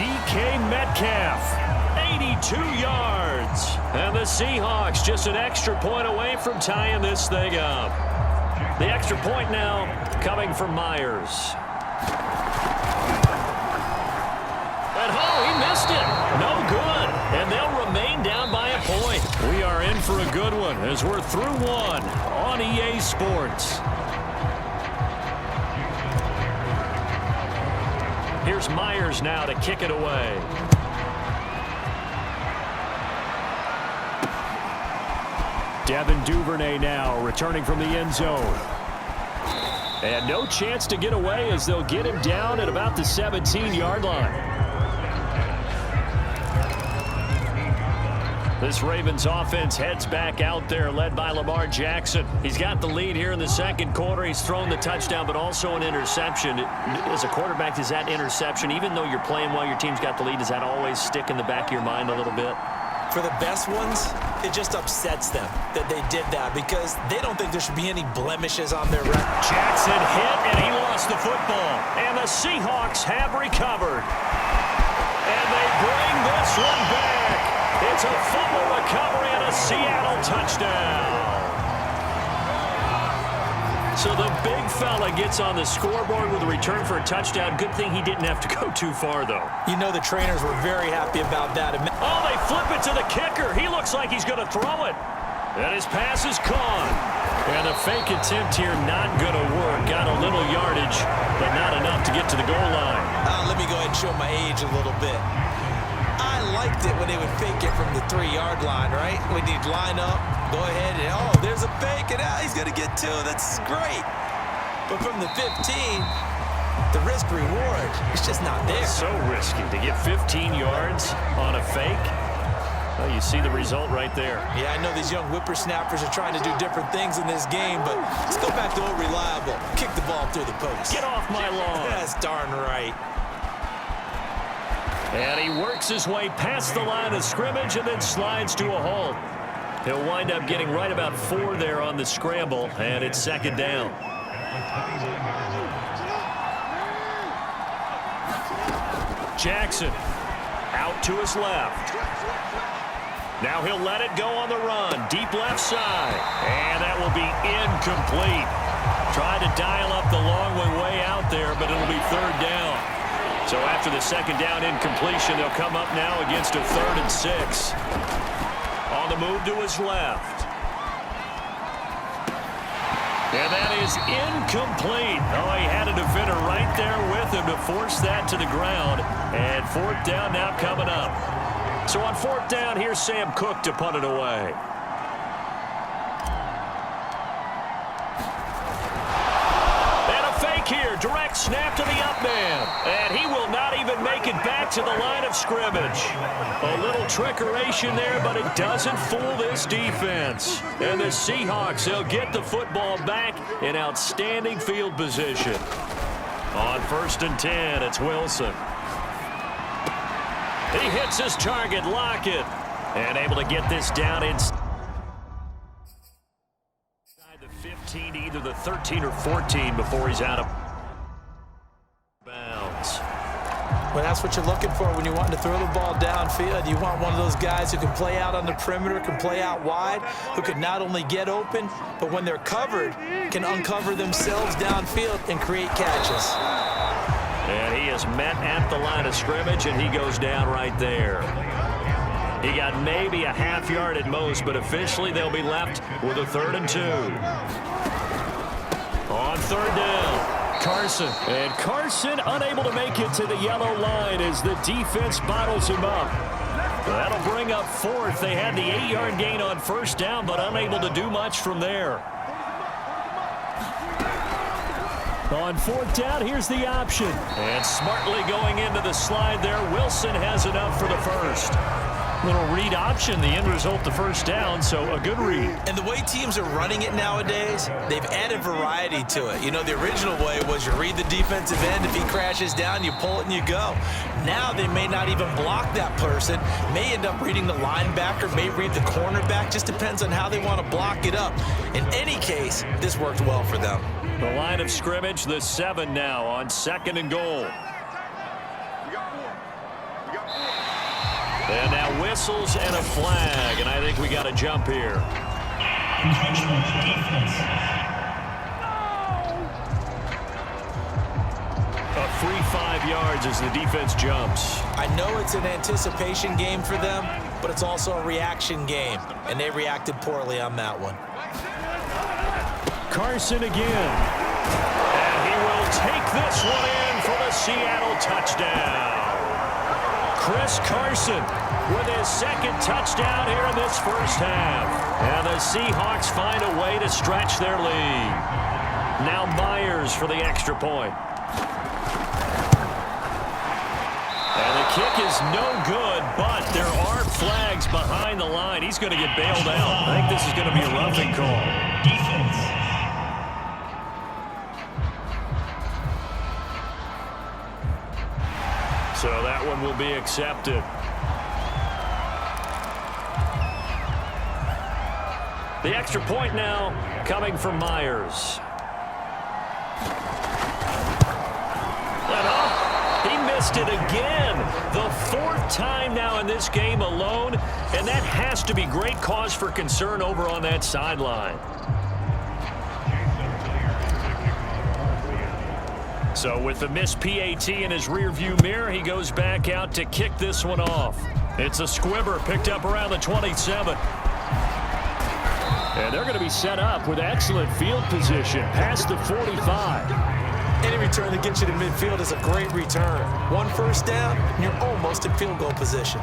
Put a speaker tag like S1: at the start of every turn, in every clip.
S1: DK Metcalf, 82 yards. And the Seahawks just an extra point away from tying this thing up. The extra point now coming from Myers. And he missed it. No good. And they'll remain down by a point. We are in for a good one as we're through one on EA Sports. Here's Myers now to kick it away. Devin Duvernay now returning from the end zone. And no chance to get away as they'll get him down at about the 17-yard line. This Ravens offense heads back out there, led by Lamar Jackson. He's got the lead here in the second quarter. He's thrown the touchdown, but also an interception. As a quarterback, does that interception, even though you're playing well, your team's got the lead, does that always stick in the back of your mind a little bit?
S2: For the best ones, it just upsets them that they did that because they don't think there should be any blemishes on their record.
S1: Jackson hit, and he lost the football. And the Seahawks have recovered. And they bring this one back. It's a fumble recovery and a Seattle touchdown. So the big fella gets on the scoreboard with a return for a touchdown. Good thing he didn't have to go too far, though.
S2: You know the trainers were very happy about that.
S1: Oh, they flip it to the kicker. He looks like he's going to throw it. And his pass is caught. And the fake attempt here not going to work. Got a little yardage, but not enough to get to the goal line.
S2: Let me go ahead and show my age a little bit. I liked it when they would fake it from the 3-yard line, right? When you'd line up, go ahead, and there's a fake, and he's going to get 2. That's great. But from the 15, the risk-reward is just not there.
S1: It's so risky to get 15 yards on a fake. Well, you see the result right there.
S2: Yeah, I know these young whippersnappers are trying to do different things in this game, but let's go back to old reliable. Kick the ball through the post.
S1: Get off my lawn.
S2: That's darn right.
S1: And he works his way past the line of scrimmage and then slides to a halt. He'll wind up getting right about 4 there on the scramble, and it's second down. Jackson out to his left. Now he'll let it go on the run. Deep left side. And that will be incomplete. Tried to dial up the long way out there, but it'll be third down. So after the second down incompletion, they'll come up now against a 3rd and 6. On the move to his left. And that is incomplete. Oh, he had a defender right there with him to force that to the ground. And 4th down now coming up. So on 4th down, here's Sam Cook to punt it away. Here, direct snap to the up man, and he will not even make it back to the line of scrimmage. A little trickeration there, but it doesn't fool this defense. And the Seahawks, they'll get the football back in outstanding field position. On 1st and 10, it's Wilson. He hits his target, Lockett, and able to get this down inside the 15 to either the 13 or 14 before he's out of bounds.
S2: Well, that's what you're looking for when you're wanting to throw the ball downfield. You want one of those guys who can play out on the perimeter, can play out wide, who can not only get open, but when they're covered, can uncover themselves downfield and create catches.
S1: And he is met at the line of scrimmage, and he goes down right there. He got maybe a half yard at most, but officially they'll be left with a 3rd and 2. On 3rd down. Carson. And Carson unable to make it to the yellow line as the defense bottles him up. That'll bring up 4th. They had the 8-yard gain on 1st down, but unable to do much from there. On 4th down, here's the option. And smartly going into the slide there, Wilson has enough for the 1st. Little read option, the end result, the 1st down, so a good read.
S2: And the way teams are running it nowadays, they've added variety to it. You know, the original way was you read the defensive end. If he crashes down, you pull it and you go. Now they may not even block that person, may end up reading the linebacker, may read the cornerback. Just depends on how they want to block it up. In any case, this worked well for them.
S1: The line of scrimmage, the 7 now on 2nd and goal. And now whistles and a flag, and I think we got a jump here. A free 5 yards as the defense jumps.
S2: I know it's an anticipation game for them, but it's also a reaction game, and they reacted poorly on that one.
S1: Carson again. And he will take this one in for the Seattle touchdown. Chris Carson with his second touchdown here in this first half. And the Seahawks find a way to stretch their lead. Now Myers for the extra point. And the kick is no good, but there are flags behind the line. He's going to get bailed out. I think this is going to be a roughing call. So that one will be accepted. The extra point now coming from Myers. He missed it again. The 4th time now in this game alone, and that has to be great cause for concern over on that sideline. So with the missed PAT in his rearview mirror, he goes back out to kick this one off. It's a squibber picked up around the 27. And they're going to be set up with excellent field position past the 45.
S2: Any return that gets you to midfield is a great return. 1 first down, and you're almost in field goal position.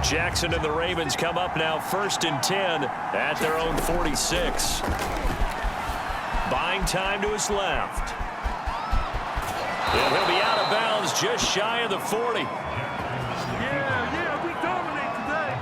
S1: Jackson and the Ravens come up now 1st and 10 at their own 46. Buying time to his left. And he'll be out of bounds just shy of the 40.
S3: We dominate today.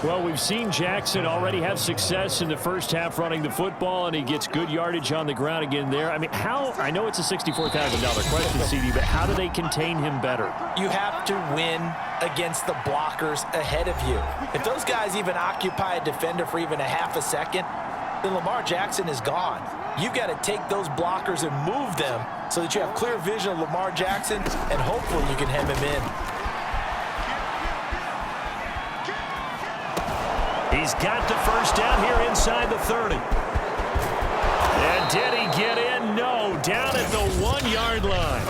S1: Well, we've seen Jackson already have success in the first half running the football, and he gets good yardage on the ground again there. I mean, I know it's a $64,000 question, CD, but how do they contain him better?
S2: You have to win against the blockers ahead of you. If those guys even occupy a defender for even a half a second, then Lamar Jackson is gone. You've got to take those blockers and move them so that you have clear vision of Lamar Jackson, and hopefully you can hem him in.
S1: He's got the first down here inside the 30. And did he get in? No, down at the 1-yard line.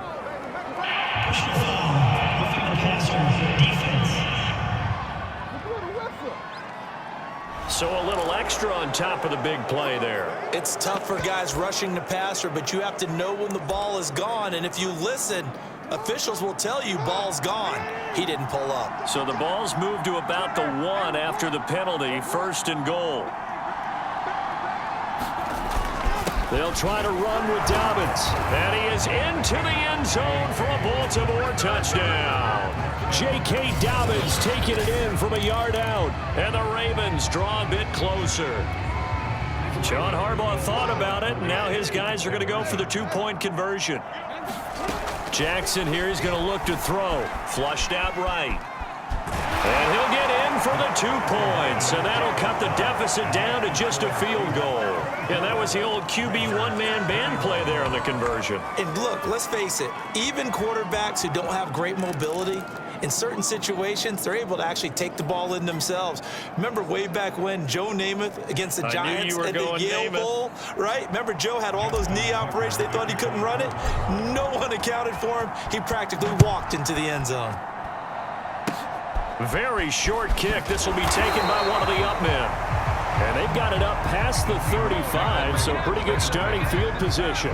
S1: So a little extra on top of the big play there.
S2: It's tough for guys rushing the passer, but you have to know when the ball is gone. And if you listen, officials will tell you ball's gone. He didn't pull up.
S1: So the ball's moved to about the 1 after the penalty, 1st and goal. They'll try to run with Dobbins. And he is into the end zone for a Baltimore touchdown. J.K. Dobbins taking it in from a yard out. And the Ravens draw a bit closer. John Harbaugh thought about it, and now his guys are going to go for the 2-point conversion. Jackson here is going to look to throw. Flushed out right. And he'll get in for the 2 points. And that'll cut the deficit down to just a field goal. And that was the old QB one-man band play there on the conversion.
S2: And look, let's face it, even quarterbacks who don't have great mobility, in certain situations, they're able to actually take the ball in themselves. Remember way back when Joe Namath against the Giants at the Yale Bowl, right? Remember Joe had all those knee operations. They thought he couldn't run it. No one accounted for him. He practically walked into the end zone.
S1: Very short kick. This will be taken by one of the up men. And they've got it up past the 35, so pretty good starting field position.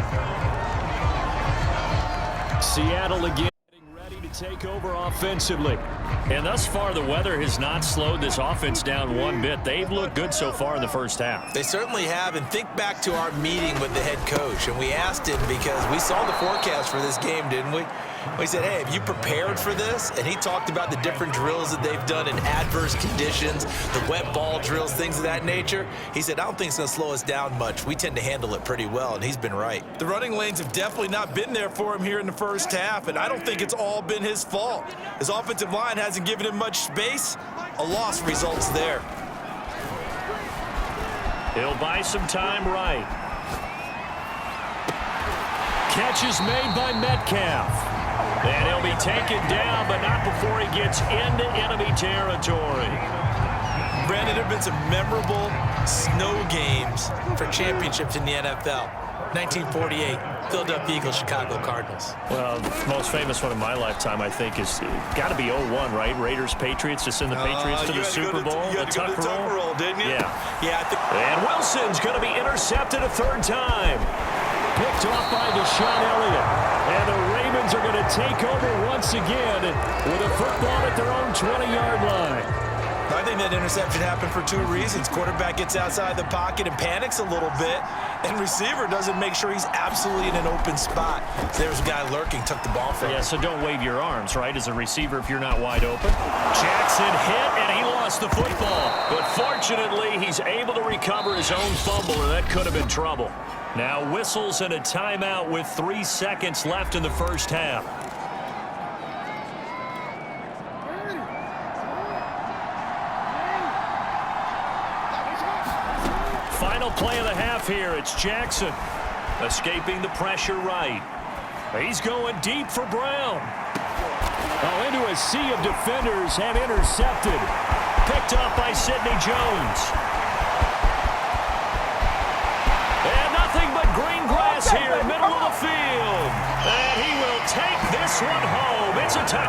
S1: Seattle again getting ready to take over offensively. And thus far, the weather has not slowed this offense down one bit. They've looked good so far in the first half.
S2: They certainly have. And think back to our meeting with the head coach. And we asked him because we saw the forecast for this game, didn't we? We said, hey, have you prepared for this? And he talked about the different drills that they've done in adverse conditions, the wet ball drills, things of that nature. He said, I don't think it's going to slow us down much. We tend to handle it pretty well, and he's been right. The running lanes have definitely not been there for him here in the first half, and I don't think it's all been his fault. His offensive line hasn't given him much space. A loss results there.
S1: He'll buy some time right. Catch is made by Metcalf. And he'll be taken down, but not before he gets into enemy territory.
S2: Brandon, there have been some memorable snow games for championships in the NFL. 1948, Philadelphia Eagles, Chicago Cardinals.
S1: Well, the most famous one in my lifetime, I think, is got to be 01, right? Raiders, Patriots, to send the Patriots to the Super Bowl.
S2: You had to go to the Tuck roll, didn't you?
S1: Yeah.
S2: Yeah.
S1: And Wilson's going to be intercepted a third time. Picked off by Deshaun Elliott. And the Ravens are going to take over once again with a football at their own 20-yard line.
S2: I think that interception happened for two reasons. Quarterback gets outside the pocket and panics a little bit, and receiver doesn't make sure he's absolutely in an open spot. So there's a guy lurking, took the ball from him.
S1: Yeah, so don't wave your arms, right, as a receiver if you're not wide open. Jackson hit, and he lost the football. But fortunately, he's able to recover his own fumble, and that could have been trouble. Now whistles and a timeout with 3 seconds left in the first half. Final play of the half here. It's Jackson escaping the pressure right. He's going deep for Brown. Oh, into a sea of defenders and intercepted. Picked up by Sidney Jones. And nothing but green grass here, middle of the field. And he will take this one home. It's a touchdown.